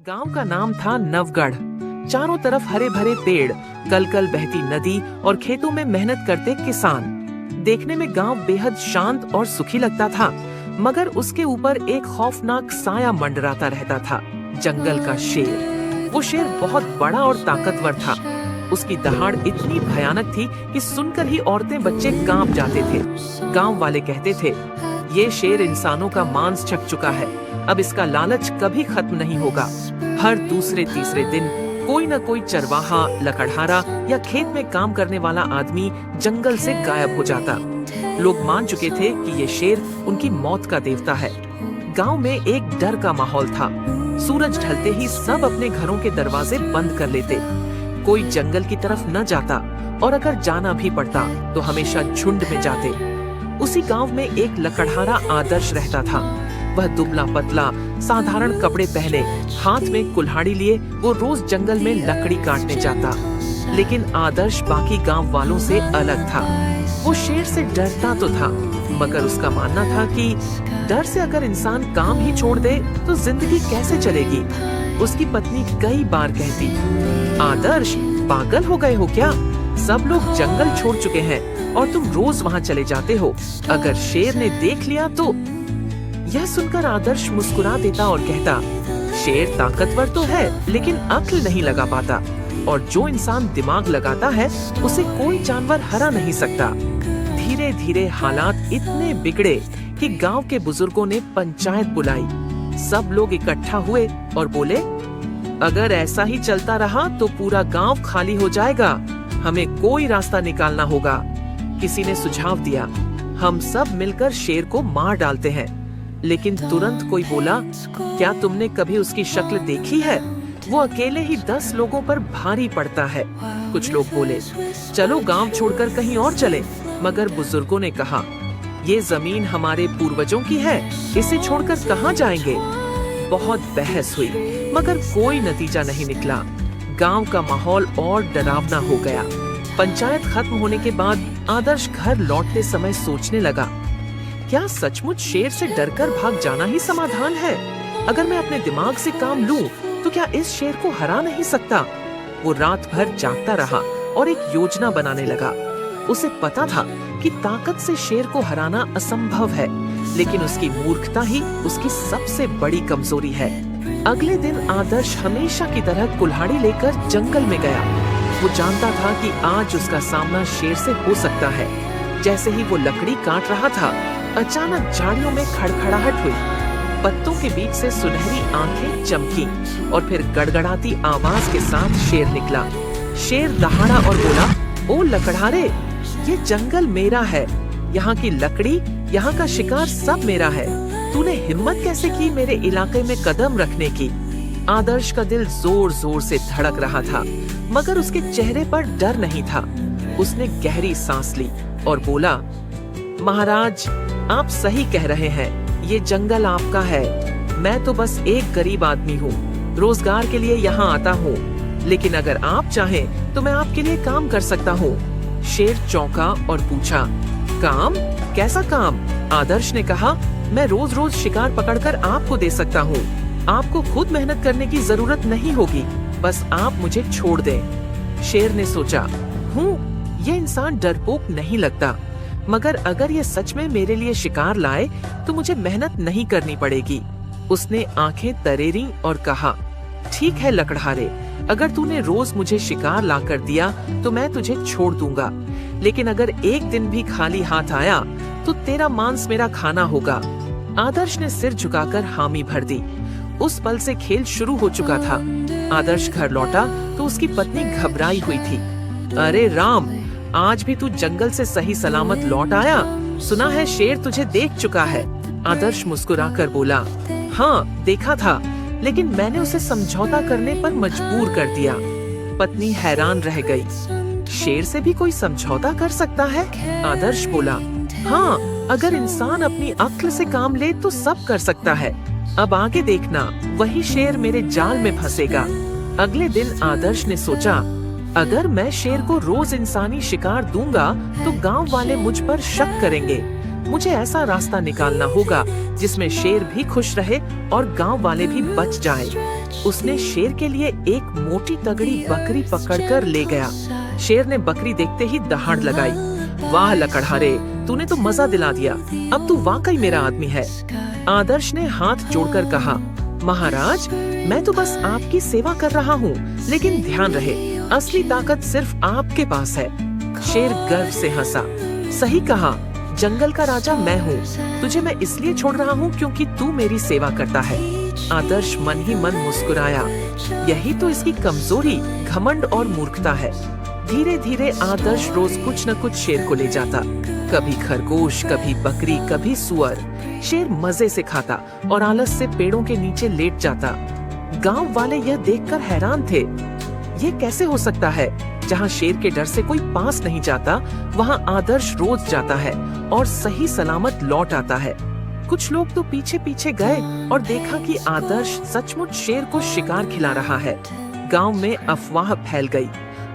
गांव का नाम था नवगढ़। चारों तरफ हरे भरे पेड़, कल कल बहती नदी और खेतों में मेहनत करते किसान। देखने में गांव बेहद शांत और सुखी लगता था, मगर उसके ऊपर एक खौफनाक साया मंडराता रहता था, जंगल का शेर। वो शेर बहुत बड़ा और ताकतवर था। उसकी दहाड़ इतनी भयानक थी कि सुनकर ही औरतें बच्चे कांप जाते थे। गांव वाले कहते थे, ये शेर इंसानों का मांस चख चुका है, अब इसका लालच कभी खत्म नहीं होगा। हर दूसरे तीसरे दिन कोई न कोई चरवाहा, लकड़हारा या खेत में काम करने वाला आदमी जंगल से गायब हो जाता। लोग मान चुके थे कि ये शेर उनकी मौत का देवता है। गांव में एक डर का माहौल था। सूरज ढलते ही सब अपने घरों के दरवाजे बंद कर लेते। कोई जंगल की तरफ न जाता, और अगर जाना भी पड़ता तो हमेशा झुंड में जाते। उसी गांव में एक लकड़हारा आदर्श रहता था। वह दुबला पतला, साधारण कपड़े पहने, हाथ में कुल्हाड़ी लिए वो रोज जंगल में लकड़ी काटने जाता। लेकिन आदर्श बाकी गांव वालों से अलग था। वो शेर से डरता तो था, मगर उसका मानना था कि डर से अगर इंसान काम ही छोड़ दे तो जिंदगी कैसे चलेगी। उसकी पत्नी कई बार कहती, आदर्श पागल हो गए हो क्या? सब लोग जंगल छोड़ चुके हैं और तुम रोज वहाँ चले जाते हो। अगर शेर ने देख लिया तो। यह सुनकर आदर्श मुस्कुरा देता और कहता, शेर ताकतवर तो है, लेकिन अक्ल नहीं लगा पाता, और जो इंसान दिमाग लगाता है उसे कोई जानवर हरा नहीं सकता। धीरे धीरे हालात इतने बिगड़े कि गांव के बुजुर्गों ने पंचायत बुलाई। सब लोग इकट्ठा हुए और बोले, अगर ऐसा ही चलता रहा तो पूरा गांव खाली हो जाएगा, हमें कोई रास्ता निकालना होगा। किसी ने सुझाव दिया, हम सब मिलकर शेर को मार डालते हैं। लेकिन तुरंत कोई बोला, क्या तुमने कभी उसकी शक्ल देखी है? वो अकेले ही 10 लोगों पर भारी पड़ता है। कुछ लोग बोले, चलो गांव छोड़कर कहीं और चलें। मगर बुजुर्गों ने कहा, ये जमीन हमारे पूर्वजों की है, इसे छोड़कर कहाँ जाएंगे? बहुत बहस हुई, मगर कोई नतीजा नहीं निकला। गांव का माहौल और डरावना हो गया। पंचायत खत्म होने के बाद आदर्श घर लौटते समय सोचने लगा, क्या सचमुच शेर से डरकर भाग जाना ही समाधान है? अगर मैं अपने दिमाग से काम लूं, तो क्या इस शेर को हरा नहीं सकता? वो रात भर जागता रहा और एक योजना बनाने लगा। उसे पता था कि ताकत से शेर को हराना असंभव है, लेकिन उसकी मूर्खता ही उसकी सबसे बड़ी कमजोरी है। अगले दिन आदर्श हमेशा की तरह कुल्हाड़ी लेकर जंगल में गया। वो जानता था कि आज उसका सामना शेर से हो सकता है। जैसे ही वो लकड़ी काट रहा था, अचानक झाड़ियों में खड़खड़ाहट हुई। पत्तों के बीच से सुनहरी आंखें चमकी और फिर गड़गड़ाती आवाज के साथ शेर निकला। शेर दहाड़ा और बोला, ओ लकड़हारे, ये जंगल मेरा है, यहाँ की लकड़ी, यहाँ का शिकार सब मेरा है। तूने हिम्मत कैसे की मेरे इलाके में कदम रखने की? आदर्श का दिल जोर जोर से धड़क रहा था, मगर उसके चेहरे पर डर नहीं था। उसने गहरी सांस ली और बोला, महाराज, आप सही कह रहे हैं, ये जंगल आपका है। मैं तो बस एक गरीब आदमी हूँ, रोजगार के लिए यहाँ आता हूँ, लेकिन अगर आप चाहें तो मैं आपके लिए काम कर सकता हूँ। शेर चौंका और पूछा, काम? कैसा काम? आदर्श ने कहा, मैं रोज रोज शिकार पकड़कर आपको दे सकता हूँ। आपको खुद मेहनत करने की जरूरत नहीं होगी, बस आप मुझे छोड़ दें। शेर ने सोचा, ये इंसान डरपोक नहीं लगता, मगर अगर ये सच में मेरे लिए शिकार लाए तो मुझे मेहनत नहीं करनी पड़ेगी। उसने आंखें तरेरी और कहा, ठीक है लकड़हारे, अगर तूने रोज मुझे शिकार ला कर दिया तो मैं तुझे छोड़ दूंगा, लेकिन अगर एक दिन भी खाली हाथ आया तो तेरा मांस मेरा खाना होगा। आदर्श ने सिर झुकाकर हामी भर दी। उस पल से खेल शुरू हो चुका था। आदर्श घर लौटा तो उसकी पत्नी घबराई हुई थी। अरे राम, आज भी तू जंगल से सही सलामत लौट आया? सुना है शेर तुझे देख चुका है। आदर्श मुस्कुराकर बोला, हाँ देखा था, लेकिन मैंने उसे समझौता करने पर मजबूर कर दिया। पत्नी हैरान रह गई। शेर से भी कोई समझौता कर सकता है? आदर्श बोला, हाँ, अगर इंसान अपनी अक्ल से काम ले तो सब कर सकता है। अब आगे देखना, वही शेर मेरे जाल में फंसेगा। अगले दिन आदर्श ने सोचा, अगर मैं शेर को रोज इंसानी शिकार दूंगा तो गांव वाले मुझ पर शक करेंगे। मुझे ऐसा रास्ता निकालना होगा जिसमें शेर भी खुश रहे और गांव वाले भी बच जाएं। उसने शेर के लिए एक मोटी तगड़ी बकरी पकड़कर ले गया। शेर ने बकरी देखते ही दहाड़ लगाई। वाह लकड़हारे, तूने तो मजा दिला दिया, अब तू वाकई मेरा आदमी है। आदर्श ने हाथ जोड़कर कहा, महाराज मैं तो बस आपकी सेवा कर रहा हूँ, लेकिन ध्यान रहे असली ताकत सिर्फ आपके पास है। शेर गर्व से हंसा, सही कहा, जंगल का राजा मैं हूँ। तुझे मैं इसलिए छोड़ रहा हूँ क्योंकि तू मेरी सेवा करता है। आदर्श मन ही मन मुस्कुराया, यही तो इसकी कमजोरी, घमंड और मूर्खता है। धीरे धीरे आदर्श रोज कुछ न कुछ शेर को ले जाता, कभी खरगोश, कभी बकरी, कभी सुअर। शेर मजे से खाता और आलस से पेड़ों के नीचे लेट जाता। गांव वाले यह देखकर हैरान थे, ये कैसे हो सकता है? जहां शेर के डर से कोई पास नहीं जाता, वहां आदर्श रोज जाता है और सही सलामत लौट आता है। कुछ लोग तो पीछे पीछे गए और देखा कि आदर्श सचमुच शेर को शिकार खिला रहा है। गांव में अफवाह फैल गई,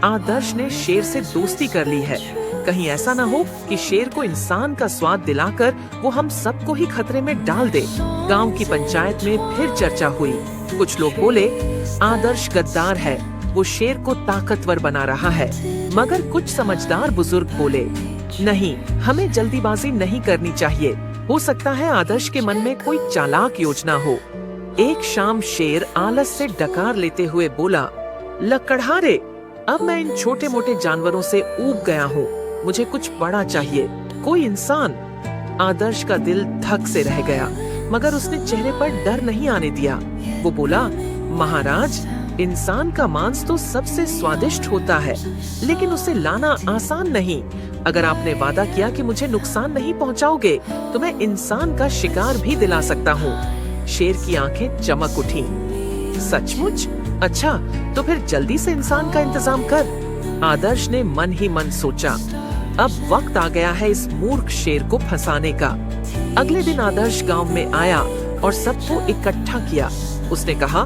आदर्श ने शेर से दोस्ती कर ली है। कहीं ऐसा न हो कि शेर को इंसान का स्वाद दिलाकर वो हम सबको ही खतरे में डाल दे। गांव की पंचायत में फिर चर्चा हुई। कुछ लोग बोले, आदर्श गद्दार है, वो शेर को ताकतवर बना रहा है। मगर कुछ समझदार बुजुर्ग बोले, नहीं, हमें जल्दीबाजी नहीं करनी चाहिए। हो सकता है आदर्श के मन में कोई चालाक योजना हो। एक शाम शेर आलस से डकार लेते हुए बोला, लकड़हारे, अब मैं इन छोटे मोटे जानवरों से ऊब गया हूँ, मुझे कुछ बड़ा चाहिए, कोई इंसान। आदर्श का दिल धक से रह गया, मगर उसने चेहरे पर डर नहीं आने दिया। वो बोला, महाराज, इंसान का मांस तो सबसे स्वादिष्ट होता है, लेकिन उसे लाना आसान नहीं। अगर आपने वादा किया कि मुझे नुकसान नहीं पहुंचाओगे, तो मैं इंसान का शिकार भी दिला सकता हूँ। शेर की आंखें चमक उठी। सचमुच? अच्छा, तो फिर जल्दी से इंसान का इंतजाम कर। आदर्श ने मन ही मन सोचा, अब वक्त आ गया है इस मूर्ख शेर को फंसाने का। अगले दिन आदर्श गांव में आया और सबको इकट्ठा किया। उसने कहा,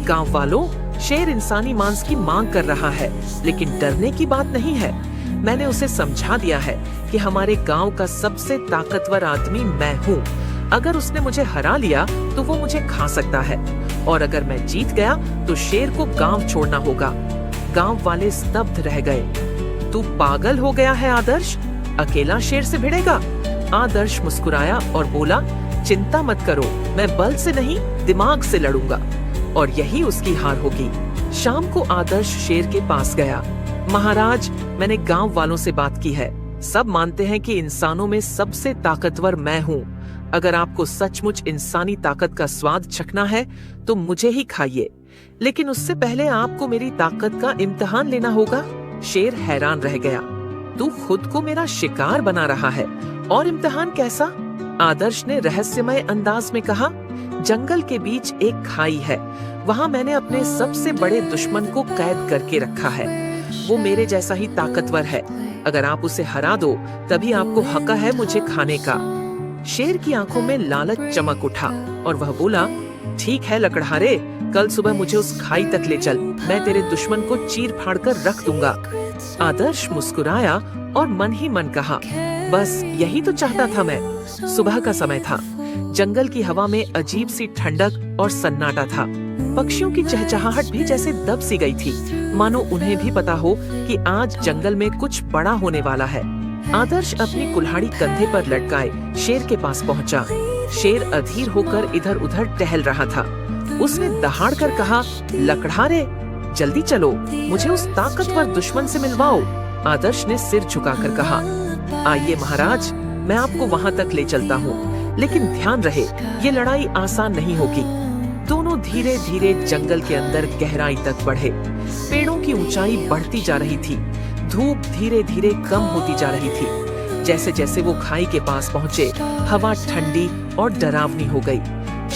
गांव वालों, शेर इंसानी मांस की मांग कर रहा है, लेकिन डरने की बात नहीं है। मैंने उसे समझा दिया है कि हमारे गांव का सबसे ताकतवर आदमी मैं हूँ। अगर उसने मुझे हरा लिया तो वो मुझे खा सकता है, और अगर मैं जीत गया तो शेर को गांव छोड़ना होगा। गांव वाले स्तब्ध रह गए। तू पागल हो गया है आदर्श, अकेला शेर से भिड़ेगा? आदर्श मुस्कुराया और बोला, चिंता मत करो, मैं बल से नहीं दिमाग से लड़ूंगा, और यही उसकी हार होगी। शाम को आदर्श शेर के पास गया। महाराज, मैंने गांव वालों से बात की है, सब मानते हैं कि इंसानों में सबसे ताकतवर मैं हूँ। अगर आपको सचमुच इंसानी ताकत का स्वाद चखना है तो मुझे ही खाइए, लेकिन उससे पहले आपको मेरी ताकत का इम्तिहान लेना होगा। शेर हैरान रह गया, तू खुद को मेरा शिकार बना रहा है, और इम्तिहान कैसा? आदर्श ने रहस्यमय अंदाज में कहा, जंगल के बीच एक खाई है, वहाँ मैंने अपने सबसे बड़े दुश्मन को कैद करके रखा है। वो मेरे जैसा ही ताकतवर है, अगर आप उसे हरा दो तभी आपको हक है मुझे खाने का। शेर की आंखों में लालच चमक उठा और वह बोला, ठीक है लकड़हारे, कल सुबह मुझे उस खाई तक ले चल, मैं तेरे दुश्मन को चीर फाड़ कर रख दूंगा। आदर्श मुस्कुराया और मन ही मन कहा, बस यही तो चाहता था मैं। सुबह का समय था, जंगल की हवा में अजीब सी ठंडक और सन्नाटा था। पक्षियों की चहचहाहट भी जैसे दब सी गई थी, मानो उन्हें भी पता हो कि आज जंगल में कुछ बड़ा होने वाला है। आदर्श अपनी कुल्हाड़ी कंधे पर लटकाए शेर के पास पहुंचा। शेर अधीर होकर इधर उधर टहल रहा था। उसने दहाड़ कर कहा, लकड़हारे, जल्दी चलो, मुझे उस ताकतवर दुश्मन से मिलवाओ। आदर्श ने सिर झुकाकर कहा, आइए महाराज, मैं आपको वहाँ तक ले चलता हूँ, लेकिन ध्यान रहे ये लड़ाई आसान नहीं होगी। दोनों धीरे धीरे जंगल के अंदर गहराई तक बढ़े। पेड़ों की ऊंचाई बढ़ती जा रही थी, धूप धीरे धीरे कम होती जा रही थी। जैसे जैसे वो खाई के पास पहुँचे, हवा ठंडी और डरावनी हो गई।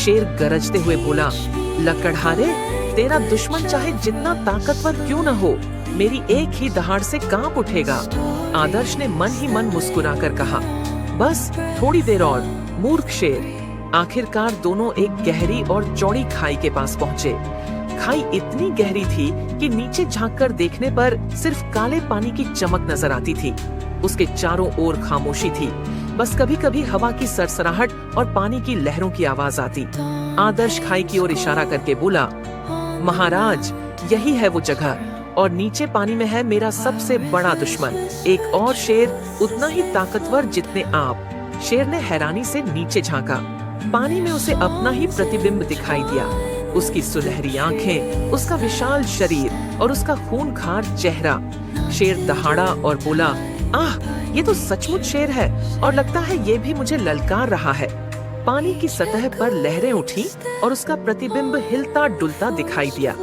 शेर गरजते हुए बोला, लकड़हारे, तेरा दुश्मन चाहे जितना ताकतवर क्यों न हो, मेरी एक ही दहाड़ से कांप उठेगा। आदर्श ने मन ही मन मुस्कुराकर कहा, बस थोड़ी देर और, मूर्ख शेर। आखिरकार दोनों एक गहरी और चौड़ी खाई के पास पहुँचे। खाई इतनी गहरी थी कि नीचे झांककर देखने पर सिर्फ काले पानी की चमक नजर आती थी। उसके चारों ओर खामोशी थी, बस कभी कभी हवा की सरसराहट और पानी की लहरों की आवाज आती। आदर्श खाई की ओर इशारा करके बोला, महाराज, यही है वो जगह, और नीचे पानी में है मेरा सबसे बड़ा दुश्मन, एक और शेर, उतना ही ताकतवर जितने आप। शेर ने हैरानी से नीचे झांका। पानी में उसे अपना ही प्रतिबिंब दिखाई दिया। उसकी सुनहरी आंखें, उसका विशाल शरीर और उसका खूंखार चेहरा। शेर दहाड़ा और बोला, आह, ये तो सचमुच शेर है, और लगता है ये भी मुझे ललकार रहा है। पानी की सतह पर लहरें उठी और उसका प्रतिबिंब हिलता डुलता दिखाई दिया।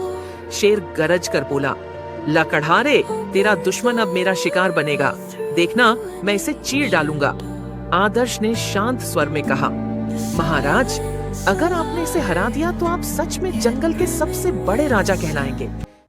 शेर गरज कर बोला, लकड़हारे, तेरा दुश्मन अब मेरा शिकार बनेगा। देखना, मैं इसे चीर डालूंगा। आदर्श ने शांत स्वर में कहा, महाराज, अगर आपने इसे हरा दिया तो आप सच में जंगल के सबसे बड़े राजा कहलाएंगे।